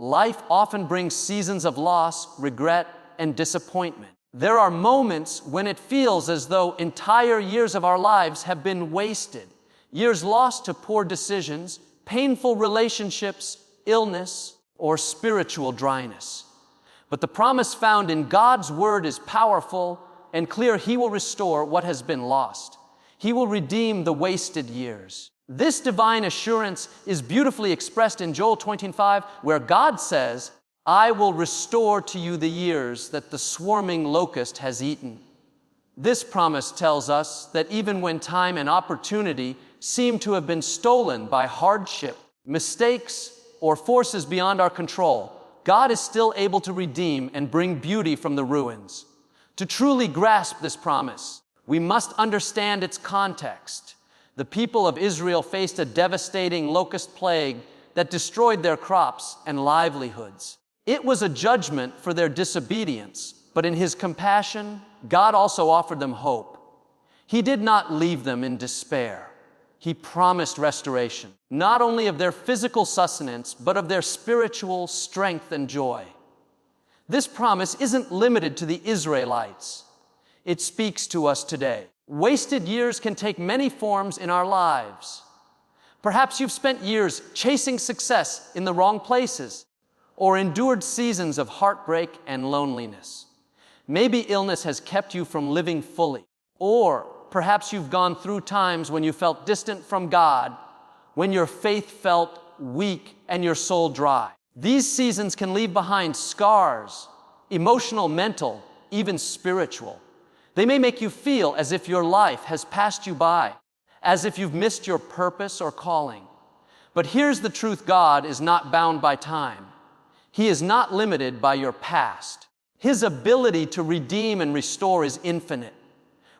life often brings seasons of loss, regret, and disappointment. There are moments when it feels as though entire years of our lives have been wasted. Years lost to poor decisions, painful relationships, illness, or spiritual dryness. But the promise found in God's Word is powerful and clear. He will restore what has been lost. He will redeem the wasted years. This divine assurance is beautifully expressed in Joel 25, where God says, "I will restore to you the years that the swarming locust has eaten." This promise tells us that even when time and opportunity seem to have been stolen by hardship, mistakes, or forces beyond our control, God is still able to redeem and bring beauty from the ruins. To truly grasp this promise, we must understand its context. The people of Israel faced a devastating locust plague that destroyed their crops and livelihoods. It was a judgment for their disobedience, but in His compassion, God also offered them hope. He did not leave them in despair. He promised restoration, not only of their physical sustenance, but of their spiritual strength and joy. This promise isn't limited to the Israelites. It speaks to us today. Wasted years can take many forms in our lives. Perhaps you've spent years chasing success in the wrong places, or endured seasons of heartbreak and loneliness. Maybe illness has kept you from living fully, or perhaps you've gone through times when you felt distant from God, when your faith felt weak and your soul dry. These seasons can leave behind scars, emotional, mental, even spiritual. They may make you feel as if your life has passed you by, as if you've missed your purpose or calling. But here's the truth: God is not bound by time. He is not limited by your past. His ability to redeem and restore is infinite.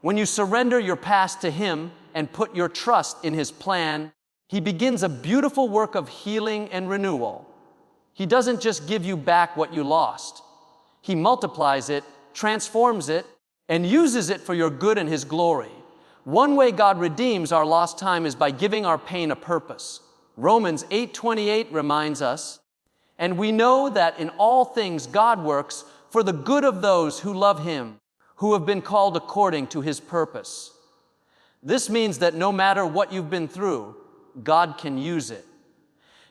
When you surrender your past to Him and put your trust in His plan, He begins a beautiful work of healing and renewal. He doesn't just give you back what you lost. He multiplies it, transforms it, and uses it for your good and His glory. One way God redeems our lost time is by giving our pain a purpose. Romans 8:28 reminds us, "And we know that in all things God works for the good of those who love Him, who have been called according to His purpose." This means that no matter what you've been through, God can use it.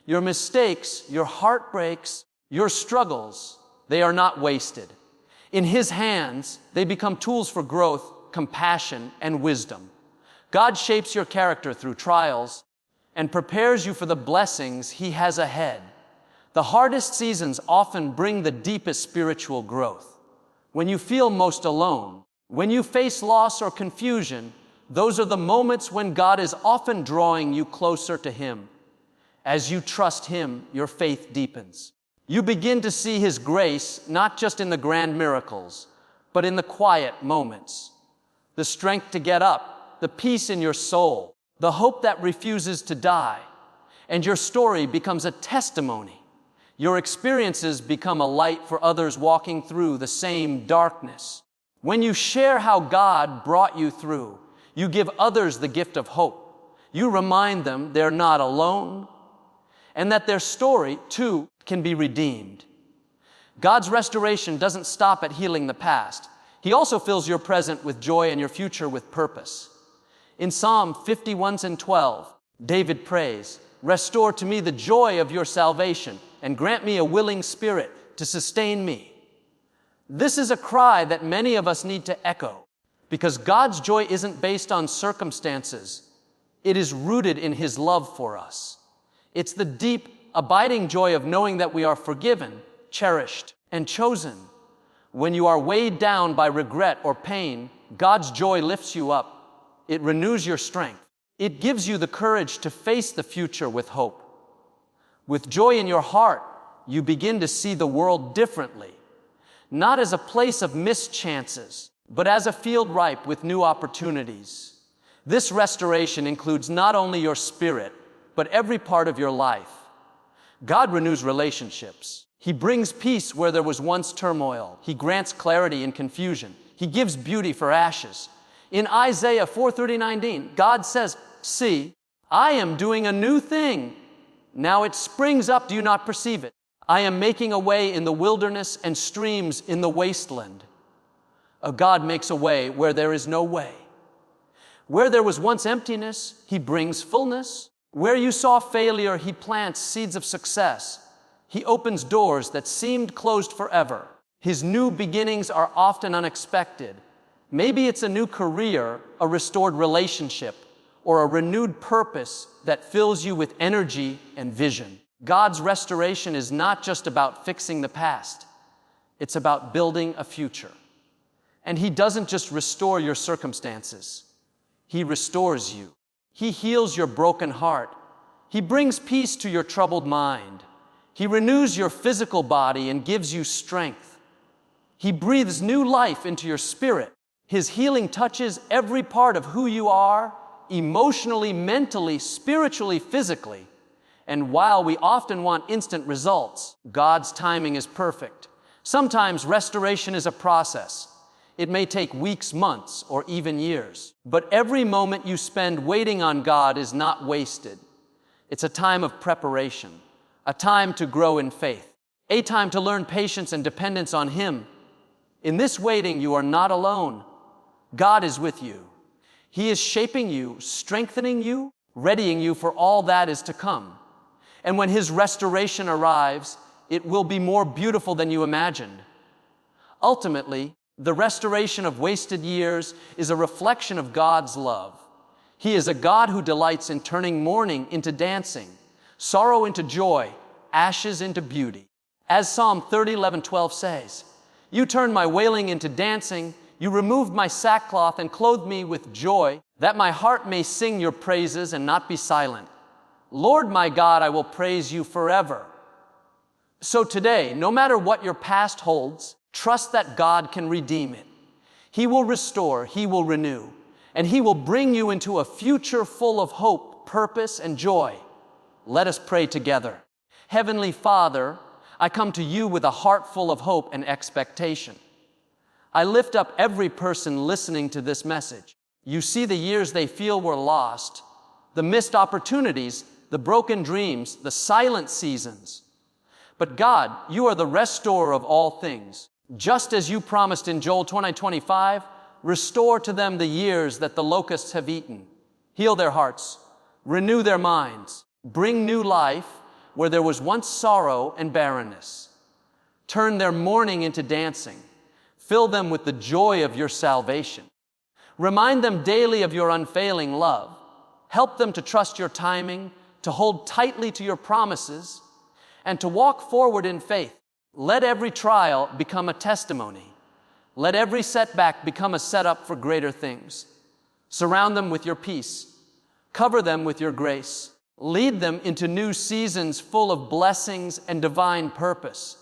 Your mistakes, your heartbreaks, your struggles, they are not wasted. In His hands, they become tools for growth, compassion, and wisdom. God shapes your character through trials and prepares you for the blessings He has ahead. The hardest seasons often bring the deepest spiritual growth. When you feel most alone, when you face loss or confusion, those are the moments when God is often drawing you closer to Him. As you trust Him, your faith deepens. You begin to see His grace not just in the grand miracles, but in the quiet moments. The strength to get up, the peace in your soul, the hope that refuses to die, and your story becomes a testimony. Your experiences become a light for others walking through the same darkness. When you share how God brought you through, you give others the gift of hope. You remind them they're not alone, and that their story, too, can be redeemed. God's restoration doesn't stop at healing the past. He also fills your present with joy and your future with purpose. In Psalm 51:12, David prays, "Restore to me the joy of your salvation, and grant me a willing spirit to sustain me." This is a cry that many of us need to echo, because God's joy isn't based on circumstances. It is rooted in His love for us. It's the deep, abiding joy of knowing that we are forgiven, cherished, and chosen. When you are weighed down by regret or pain, God's joy lifts you up. It renews your strength. It gives you the courage to face the future with hope. With joy in your heart, you begin to see the world differently, not as a place of missed chances, but as a field ripe with new opportunities. This restoration includes not only your spirit, but every part of your life. God renews relationships. He brings peace where there was once turmoil. He grants clarity in confusion. He gives beauty for ashes. In Isaiah 4:39, God says, "See, I am doing a new thing. Now it springs up, do you not perceive it? I am making a way in the wilderness and streams in the wasteland. God makes a way where there is no way. Where there was once emptiness, He brings fullness. Where you saw failure, He plants seeds of success. He opens doors that seemed closed forever. His new beginnings are often unexpected. Maybe it's a new career, a restored relationship, or a renewed purpose that fills you with energy and vision. God's restoration is not just about fixing the past. It's about building a future. And He doesn't just restore your circumstances. He restores you. He heals your broken heart. He brings peace to your troubled mind. He renews your physical body and gives you strength. He breathes new life into your spirit. His healing touches every part of who you are, emotionally, mentally, spiritually, physically. And while we often want instant results, God's timing is perfect. Sometimes restoration is a process. It may take weeks, months, or even years. But every moment you spend waiting on God is not wasted. It's a time of preparation, a time to grow in faith, a time to learn patience and dependence on Him. In this waiting, you are not alone. God is with you. He is shaping you, strengthening you, readying you for all that is to come. And when His restoration arrives, it will be more beautiful than you imagined. Ultimately, the restoration of wasted years is a reflection of God's love. He is a God who delights in turning mourning into dancing, sorrow into joy, ashes into beauty. As Psalm 30:11-12 says, "You turned my wailing into dancing, you removed my sackcloth and clothed me with joy, that my heart may sing your praises and not be silent. Lord my God, I will praise you forever." So today, no matter what your past holds, trust that God can redeem it. He will restore, He will renew, and He will bring you into a future full of hope, purpose, and joy. Let us pray together. Heavenly Father, I come to You with a heart full of hope and expectation. I lift up every person listening to this message. You see the years they feel were lost, the missed opportunities, the broken dreams, the silent seasons. But God, You are the restorer of all things. Just as You promised in Joel 20:25, restore to them the years that the locusts have eaten. Heal their hearts, renew their minds, bring new life where there was once sorrow and barrenness. Turn their mourning into dancing. Fill them with the joy of Your salvation. Remind them daily of Your unfailing love. Help them to trust Your timing, to hold tightly to Your promises, and to walk forward in faith. Let every trial become a testimony. Let every setback become a setup for greater things. Surround them with Your peace. Cover them with Your grace. Lead them into new seasons full of blessings and divine purpose.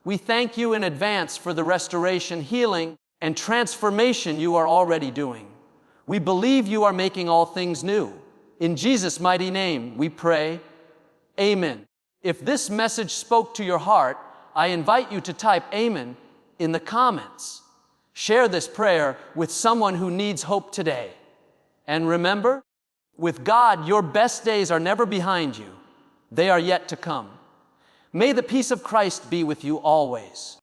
We thank You in advance for the restoration, healing, and transformation You are already doing. We believe You are making all things new. In Jesus' mighty name we pray, Amen. If this message spoke to your heart, I invite you to type Amen in the comments. Share this prayer with someone who needs hope today. And remember, with God, your best days are never behind you. They are yet to come. May the peace of Christ be with you always.